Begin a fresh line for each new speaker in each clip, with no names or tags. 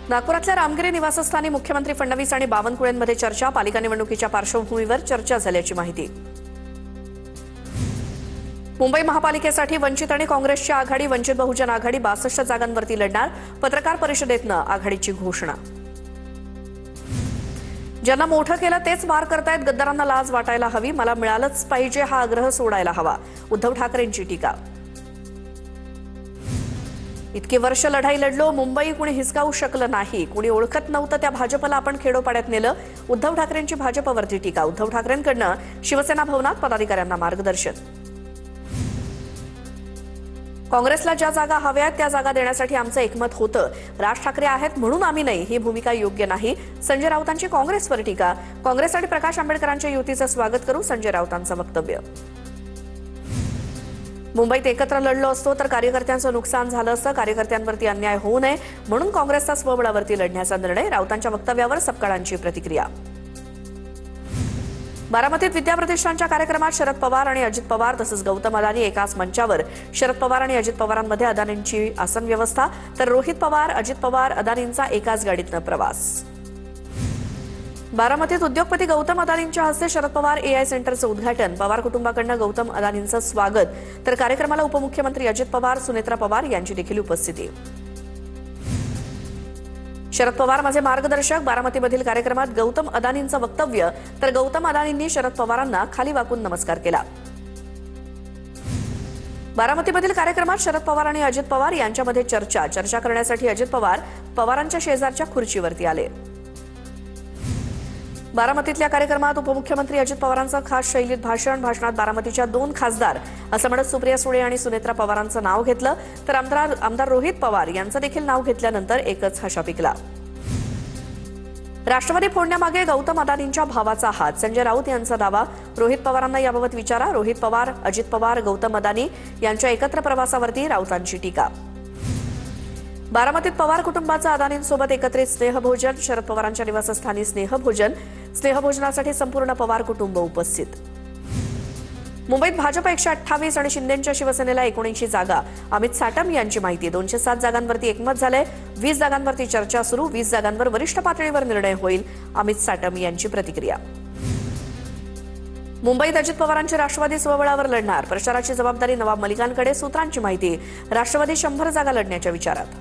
नागपुरातल्या रामगिरी निवासस्थानी मुख्यमंत्री फडणवीस आणि बावनकुळेंमध्ये चर्चा. पालिका निवडणुकीच्या पार्श्वभूमीवर चर्चा झाल्याची माहिती. मुंबई महापालिकेसाठी वंचित आणि काँग्रेसची आघाडी. वंचित बहुजन आघाडी 62 जागांवरती लढणार. पत्रकार परिषदेतनं आघाडीची घोषणा. ज्यांना मोठं केलं तेच वार करतायत. गद्दारांना लाज वाटायला हवी. मला मिळालंच पाहिजे हा आग्रह सोडायला हवा. उद्धव ठाकरेंची टीका. इतकी वर्ष लढाई लढलो, मुंबई कुणी हिसकावू शकलं नाही. कुणी ओळखत नव्हतं त्या भाजपला आपण खेडोपाड्यात नेलं. उद्धव ठाकरेंची भाजपवरती टीका. उद्धव ठाकरेंकडनं शिवसेना भवनात पदाधिकाऱ्यांना मार्गदर्शन. काँग्रेसला ज्या जागा हव्यात त्या जागा देण्यासाठी आमचं एकमत होतं. राज ठाकरे आहेत म्हणून आम्ही नाही, ही भूमिका योग्य नाही. संजय राऊतांची काँग्रेसवर टीका. काँग्रेस आणि प्रकाश आंबेडकरांच्या युतीचं स्वागत करू, संजय राऊतांचं वक्तव्य. मुंबईत एकत्र लढलो असतो तर कार्यकर्त्यांचं नुकसान झालं असतं. कार्यकर्त्यांवरती अन्याय होऊ नये म्हणून काँग्रेसचा स्वबळावरती लढण्याचा निर्णय. राऊतांच्या वक्तव्यावर सपकाळांची प्रतिक्रिया. बारामतीत विद्याप्रतिष्ठानच्या कार्यक्रमात शरद पवार आणि अजित पवार तसंच गौतम अदानी एकाच मंचावर. शरद पवार आणि अजित पवारांमध्ये अदानींची आसन व्यवस्था तर रोहित पवार, अजित पवार, अदानींचा एकाच गाडीतनं प्रवास. बारामतीत उद्योगपती गौतम अदानींच्या हस्ते शरद पवार एआय सेंटरचं उद्घाटन. पवार कुटुंबाकडनं गौतम अदानींचं स्वागत तर कार्यक्रमाला उपमुख्यमंत्री अजित पवार, सुनेत्रा पवार यांची देखील उपस्थिती. शरद पवार माझे मार्गदर्शक. बारामतीमधील कार्यक्रमात गौतम अदानींचं वक्तव्य तर गौतम अदानींनी शरद पवारांना खाली वाकून नमस्कार केला. बारामतीमधील कार्यक्रमात शरद पवार आणि अजित पवार यांच्यामध्ये चर्चा करण्यासाठी अजित पवार पवारांच्या शेजारच्या खुर्चीवरती आले. बारामतीतल्या कार्यक्रमात उपमुख्यमंत्री अजित पवारांचं खास शैलीत भाषणात बारामतीच्या 2 खासदार असं म्हणत सुप्रिया सुळे आणि सुनेत्रा पवारांचं नाव घेतलं तर आमदार रोहित पवार यांचं देखील नाव घेतल्यानंतर एकच हशा पिकला. राष्ट्रवादी फोडण्यामागे गौतम अदानींच्या भावाचा हात. संजय राऊत यांचा दावा. रोहित पवारांना याबाबत विचारा. रोहित पवार, अजित पवार, गौतम अदानी यांच्या एकत्र प्रवासावरती राऊतांची टीका. बारामतीत पवार कुटुंबाचं अदानींसोबत एकत्रित स्नेहभोजन. शरद पवारांच्या निवासस्थानी स्नेहभोजन. स्नेहभोजनासाठी संपूर्ण पवार कुटुंब उपस्थित. मुंबईत भाजप 128 आणि शिंदेंच्या शिवसेनेला 79 जागा. अमित साटम यांची माहिती. 207 जागांवरती एकमत झालंय. 20 जागांवरती चर्चा सुरू. 20 जागांवर वरिष्ठ पातळीवर निर्णय होईल. अमित साटम यांची प्रतिक्रिया. मुंबईत अजित पवारांची राष्ट्रवादी स्वबळावर लढणार. प्रचाराची जबाबदारी नवाब मलिकांकडे. सूत्रांची माहिती. राष्ट्रवादी 100 जागा लढण्याच्या विचारात.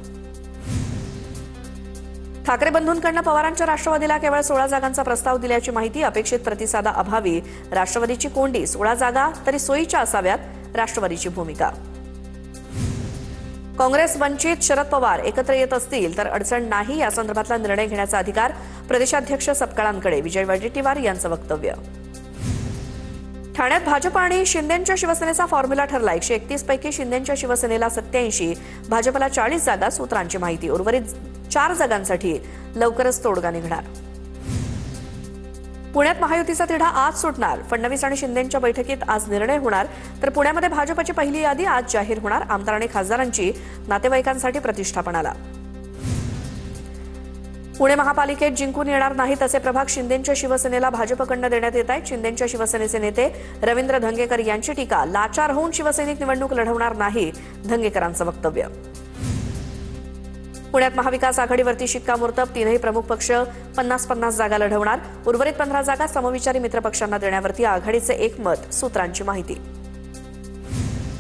ठाकरे बंधूंकडनं पवारांच्या राष्ट्रवादीला केवळ 16 जागांचा प्रस्ताव दिल्याची माहिती. अपेक्षित प्रतिसादाअभावी राष्ट्रवादीची कोंडी. 16 जागा तरी सोयीच्या असाव्यात, राष्ट्रवादीची भूमिका. काँग्रेस, वंचित, शरद पवार एकत्र येत असतील तर अडचण नाही. या संदर्भातला निर्णय घेण्याचा अधिकार प्रदेशाध्यक्ष सपकाळांकडे. विजय वडेट्टीवार यांचं वक्तव्य. ठाण्यात भाजप आणि शिंदेंच्या शिवसेनेचा फॉर्म्युला ठरला. 131 पैकी शिंदेंच्या शिवसेनेला 87, भाजपला 40 जागा. सूत्रांची माहिती. उर्वरित 4 जागांसाठी लवकरच तोडगा निघणार. पुण्यात महायुतीचा तिढा आज सुटणार. फडणवीस आणि शिंदेंच्या बैठकीत आज निर्णय होणार तर पुण्यामध्ये भाजपची पहिली यादी आज जाहीर होणार. आमदार आणि खासदारांची नातेवाईकांसाठी प्रतिष्ठापनाला. पुणे महापालिकेत जिंकून येणार नाहीत असे प्रभाग शिंदेंच्या शिवसेनेला भाजपकडनं देण्यात येत आहेत. शिंदेंच्या शिवसेनेचे नेते रवींद्र धंगेकर यांची टीका. लाचार होऊन शिवसैनिक निवडणूक लढवणार नाही, धंगेकरांचं वक्तव्य. पुण्यात महाविकास आघाडीवरती शिक्कामोर्तब. 3ही प्रमुख पक्ष 50-50 जागा लढवणार. उर्वरित 15 जागा समविचारी मित्रपक्षांना देण्यावरती आघाडीचे एकमत. सूत्रांची माहिती.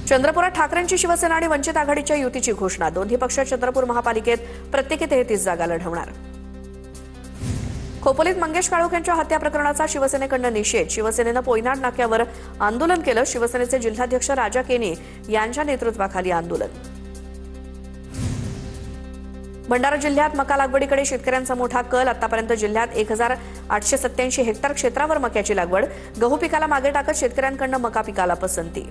चंद्रपुरात ठाकरेंची शिवसेना आणि वंचित आघाडीच्या युतीची घोषणा. दोन्ही पक्ष चंद्रपूर महापालिकेत प्रत्येकी 33 जागा लढवणार. खोपोलीत मंगेश काळोख यांच्या हत्या प्रकरणाचा शिवसेनेकडनं निषेध. शिवसेनेनं पोयनाड नाक्यावर आंदोलन केलं. शिवसेनेचे जिल्हाध्यक्ष राजा केनी यांच्या नेतृत्वाखाली आंदोलन. भंडारा जिल्ह्यात मका लागवडीकडे शेतकऱ्यांचा मोठा कल. आतापर्यंत जिल्ह्यात 1887 हेक्टर क्षेत्रावर मक्याची लागवड. गहू पिकाला मागे टाकत शेतकऱ्यांकडनं मका पिकाला पसंती.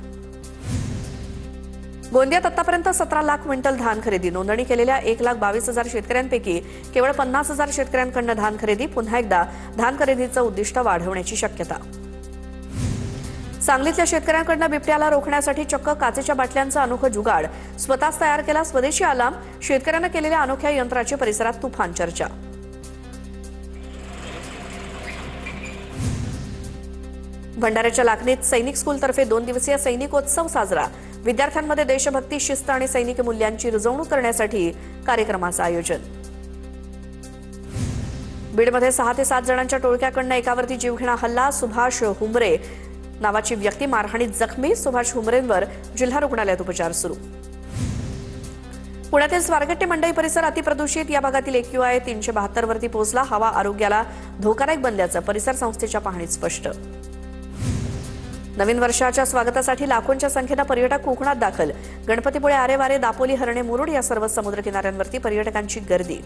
गोंदियात आतापर्यंत 17 लाख क्विंटल धान खरेदी. नोंदणी केलेल्या 1,22,000 शेतकऱ्यांपैकी केवळ 50,000 शेतकऱ्यांकडनं धान खरेदी. पुन्हा एकदा धान खरेदीचं उद्दिष्ट वाढवण्याची शक्यता. सांगलीतल्या शेतकऱ्यांकडनं बिबट्याला रोखण्यासाठी चक्क काचेच्या बाटल्यांचा अनोखं जुगाड. स्वतःच तयार केला स्वदेशी अलार्म. शेतकऱ्यांना केलेल्या अनोख्या यंत्राची परिसरात तुफान चर्चा. भंडाऱ्याच्या लाखनीत सैनिक स्कूलतर्फे 2 दिवसीय सैनिकोत्सव साजरा. विद्यार्थ्यांमध्ये देशभक्ती, शिस्त आणि सैनिकी मूल्यांची रुजवणूक करण्यासाठी कार्यक्रमाचं आयोजन. बीडमध्ये 6 ते 7 जणांच्या टोळक्याकडनं एकावरती जीवघेणा हल्ला. सुभाष हुमरे नावाची व्यक्ती मारहाणीत जखमी. सुभाष हुमरेंवर जिल्हा रुग्णालयात उपचार सुरू. पुण्यातील स्वारगेट्टी मंडई परिसर अतिप्रदूषित. या भागातील AQI 372 वरती पोहोचला. हवा आरोग्याला धोकादायक बनल्याचं परिसर संस्थेच्या पाहणीत स्पष्ट. नवीन वर्षाच्या स्वागतासाठी लाखोंच्या संख्येनं पर्यटक कोकणात दाखल. गणपतीपुळे, आरेवारे, दापोली, हरणे, मुरुड या सर्व समुद्र किनाऱ्यांवरती पर्यटकांची गर्दी.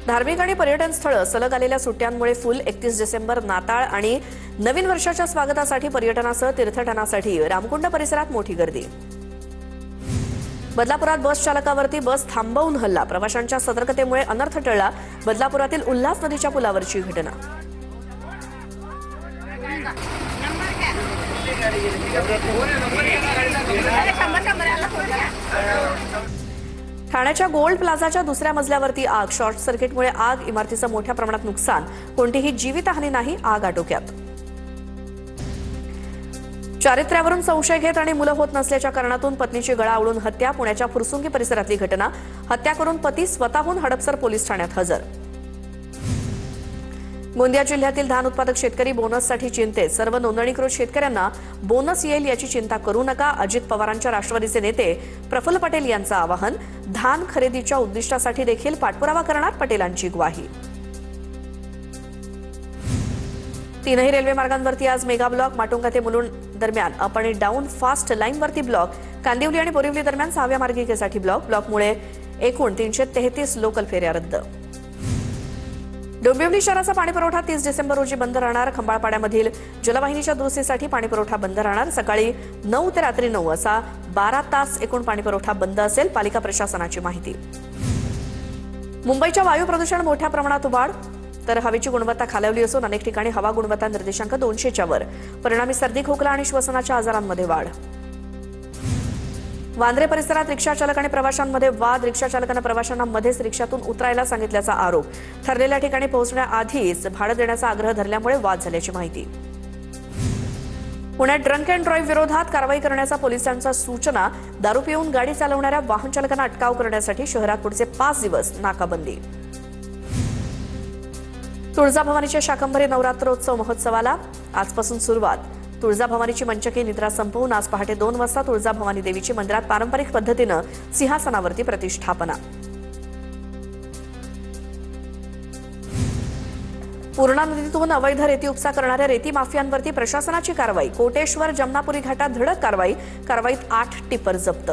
धार्मिक आणि पर्यटन स्थळं सलग आलेल्या सुट्ट्यांमुळे फुल. 31 डिसेंबर, नाताळ आणि नवीन वर्षाच्या स्वागतासाठी पर्यटनासह तीर्थटनासाठी रामकुंड परिसरात मोठी गर्दी. बदलापुरात बस चालकावरती बस थांबवून हल्ला. प्रवाशांच्या सतर्कतेमुळे अनर्थ टळला. बदलापुरातील उल्हास नदीच्या पुलावरची घटना. ठाण्याच्या गोल्ड प्लाझाच्या दुसऱ्या मजल्यावरती आग. शॉर्ट सर्किटमुळे आग. इमारतीचं मोठ्या प्रमाणात नुकसान. कोणतीही जीवितहानी नाही. आग आटोक्यात. चारित्र्यावरून संशय घेत आणि मुलं होत नसल्याच्या कारणातून पत्नीची गळा आवळून हत्या. पुण्याच्या फुरसुंगी परिसरातली घटना. हत्या करून पती स्वतःहून हडपसर पोलीस ठाण्यात हजर. गोंदिया जिल्ह्यातील धान उत्पादक शेतकरी बोनससाठी चिंतेत. सर्व नोंदणीकृत शेतकऱ्यांना बोनस येईल याची चिंता करू नका. अजित पवारांच्या राष्ट्रवादीचे नेते प्रफुल्ल पटेल यांचं आवाहन. धान खरेदीच्या उद्दिष्टासाठी देखील पाठपुरावा करणार पटेलांची ग्वाही. 3ही रेल्वे मार्गांवरती आज मेगा ब्लॉक. माटुंगा ते मुलुंड दरम्यान अप आणि डाऊन फास्ट लाईनवरती ब्लॉक. कांदिवली आणि बोरिवली दरम्यान 6व्या मार्गिकेसाठी ब्लॉक. ब्लॉकमुळे एकूण 333 लोकल फेऱ्या रद्द. डोंबिवली शहराचा पाणीपुरवठा 30 डिसेंबर रोजी बंद राहणार. खंबाळपाड्यामधील जलवाहिनीच्या दुरुस्तीसाठी पाणीपुरवठा बंद राहणार. सकाळी 9 ते रात्री 9 असा 12 तास एकूण पाणीपुरवठा बंद असेल. पालिका प्रशासनाची माहिती. मुंबईच्या वायू प्रदूषण मोठ्या प्रमाणात वाढ. तर हवेची गुणवत्ता खालावली असून अनेक ठिकाणी हवा गुणवत्ता निर्देशांक 200च्या वर. परिणामी सर्दी, खोकला आणि श्वसनाच्या आजारांमध्ये वाढ. वांद्रे परिसरात रिक्षा चालक आणि प्रवाशांमध्ये वाद. रिक्षा चालकानं प्रवाशांना मध्येच रिक्षातून उतरायला सांगितल्याचा आरोप. ठरलेल्या ठिकाणी पोहोचण्याआधीच भाडं देण्याचा आग्रह धरल्यामुळे वाद झाल्याची माहिती. पुण्यात ड्रंक अँड ड्राईव्ह विरोधात कारवाई करण्याचा पोलिसांचा सूचना. दारू पिऊन गाडी चालवणाऱ्या वाहन चालकांना अटकाव करण्यासाठी शहरात पुढचे 5 दिवस नाकाबंदी. तुळजाभवानीच्या शाकंभरी नवरात्रोत्सव महोत्सवाला आजपासून सुरुवात. तुळजाभवानीची मंचकी निद्रा संपवून आज पहाटे 2 वाजता तुळजाभवानी देवीची मंदिरात पारंपरिक पद्धतीनं सिंहासनावरती प्रतिष्ठापना. पूर्णा नदीतून अवैध रेती उपसा करणाऱ्या रेती माफियांवरती प्रशासनाची कारवाई. कोटेश्वर जमनापुरी घाटात धडक कारवाई. कारवाईत 8 टिपर जप्त.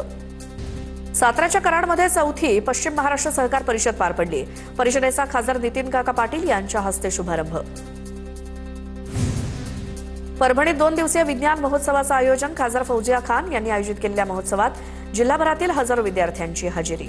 साताऱ्याच्या कराडमध्ये 4थी पश्चिम महाराष्ट्र सहकार परिषद पार पडली. परिषदेचा खासदार नितीन काका पाटील यांच्या हस्ते शुभारंभ. परभणीत 2 दिवसीय विज्ञान महोत्सवाचं आयोजन. खासदार फौजिया खान यांनी आयोजित केलेल्या महोत्सवात जिल्हाभरातील हजारो विद्यार्थ्यांची हजेरी.